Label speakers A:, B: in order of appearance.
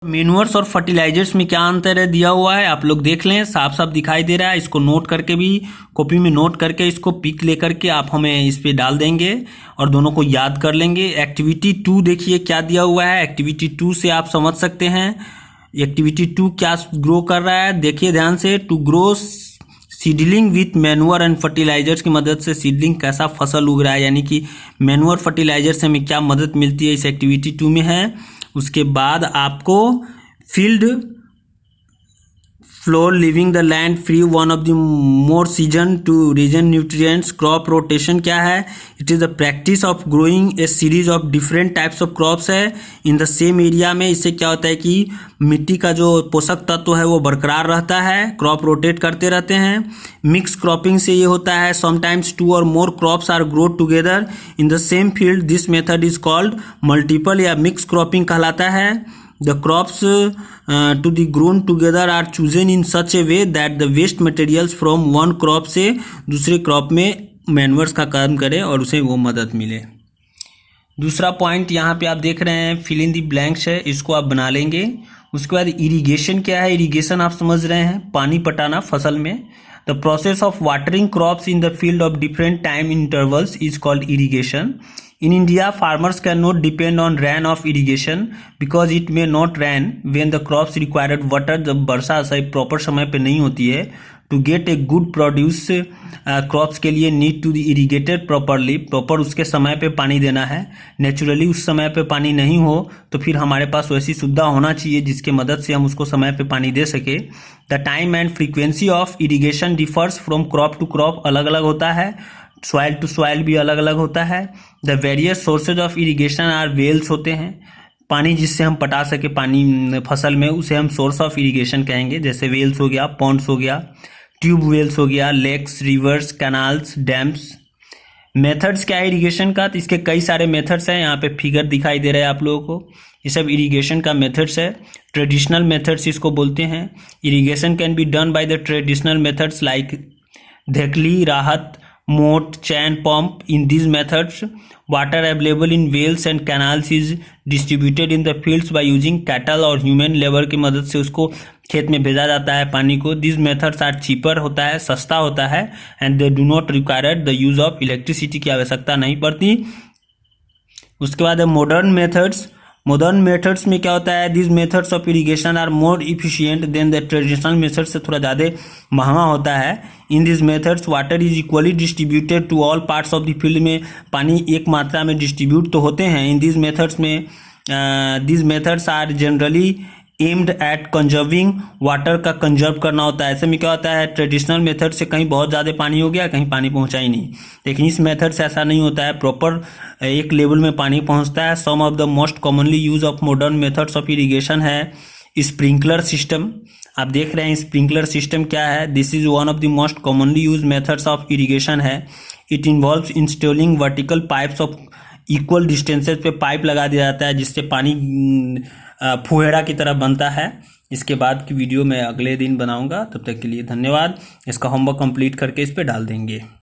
A: मेन्यूअर्स और फर्टिलाइजर्स में क्या अंतर है दिया हुआ है, आप लोग देख लें, साफ साफ दिखाई दे रहा है। इसको नोट करके भी कॉपी में नोट करके इसको पिक लेकर के आप हमें इस पे डाल देंगे और दोनों को याद कर लेंगे। एक्टिविटी 2 देखिए क्या दिया हुआ है। एक्टिविटी 2 से आप समझ सकते हैं एक्टिविटी 2 क्या ग्रो कर रहा है। देखिए ध्यान से, to grow seedling with manure and fertilisers की मदद से सीडलिंग कैसा फसल उग रहा है, यानी कि मैनुअर फर्टिलाइजर से हमें क्या मदद मिलती है, इस एक्टिविटी 2 में है। उसके बाद आपको field floor leaving the land free one of the more season to regain nutrients. Crop rotation क्या है, it is the practice of growing a series of different types of crops है इन द सेम एरिया में। इससे क्या होता है कि मिट्टी का जो पोषक तत्व है वो बरकरार रहता है, क्रॉप रोटेट करते रहते हैं। मिक्स क्रॉपिंग से ये होता है समटाइम्स 2 और more crops are grow together in the same field. This method is called multiple या मिक्स क्रॉपिंग कहलाता है। The crops to be grown together are chosen in such a way that the waste materials from one crop से दूसरे crop में manures का काम करे और उसे वो मदद मिले। दूसरा पॉइंट यहाँ पे आप देख रहे हैं फिल इन दी ब्लैंक्स है, इसको आप बना लेंगे। उसके बाद इरिगेशन क्या है, इरिगेशन आप समझ रहे हैं, पानी पटाना फसल में। The process of watering crops in the field of different time intervals is called irrigation. In India, farmers cannot depend on rain of irrigation because it may not rain when the crops required water। जब वर्षा सही proper समय पे नहीं होती है, to get a good produce crops के लिए need to be irrigated properly, proper उसके समय पे पानी देना है। नेचुरली उस समय पे पानी नहीं हो तो फिर हमारे पास वैसी सुविधा होना चाहिए जिसके मदद से हम उसको समय पे पानी दे सके। The time and frequency of irrigation differs from crop to crop, अलग अलग होता है। सॉइल टू सॉइल भी अलग अलग होता है। The various sources of irrigation are wells होते हैं, पानी जिससे हम पटा सके पानी फसल में उसे हम सोर्स ऑफ इरिगेशन कहेंगे। जैसे वेल्स हो गया, पॉन्ड्स हो गया, ट्यूब वेल्स हो गया, lakes, rivers, canals, dams. Methods क्या है इरिगेशन का, तो इसके कई सारे मेथड्स हैं। यहाँ पे फिगर दिखाई दे रहा है आप लोगों को, ये सब इरिगेशन का मेथड्स है। ट्रेडिशनल मेथड्स इसको बोलते हैं। Irrigation can be done by the traditional methods like dhekli, rahat, mot, chain pump. In these methods water available in wells and canals is distributed in the fields by using cattle और human labor की मदद से उसको खेत में भेजा जाता है पानी को। these methods are cheaper होता है, सस्ता होता है, and they do not require the use of electricity की आवश्यकता नहीं पड़ती। उसके बाद है मॉडर्न मेथड्स। मॉडर्न मेथड्स में क्या होता है, this methods of irrigation are more efficient than the traditional method से थोड़ा ज़्यादा महंगा होता है। In this methods water is equally distributed to all parts of the field में पानी एक मात्रा में डिस्ट्रीब्यूट तो होते हैं। इन दिस मेथड्स में this methods are generally aimed at conserving water का कंजर्व करना होता है। ऐसे में क्या होता है, ट्रेडिशनल मेथड से कहीं बहुत ज़्यादा पानी हो गया, कहीं पानी पहुंचा ही नहीं, लेकिन इस मेथड से ऐसा नहीं होता है, प्रॉपर एक लेवल में पानी पहुंचता है। Some of the most commonly use of modern methods of irrigation है स्प्रिंकलर सिस्टम। आप देख रहे हैं स्प्रिंकलर सिस्टम क्या है, this is one of the most commonly use methods of irrigation है। It involves installing vertical pipes of equal distances पे pipe लगा दिया जाता है जिससे पानी फुहेड़ा की तरह बनता है। इसके बाद की वीडियो मैं अगले दिन बनाऊंगा, तब तक के लिए धन्यवाद। इसका होमवर्क कंप्लीट करके इस पे डाल देंगे।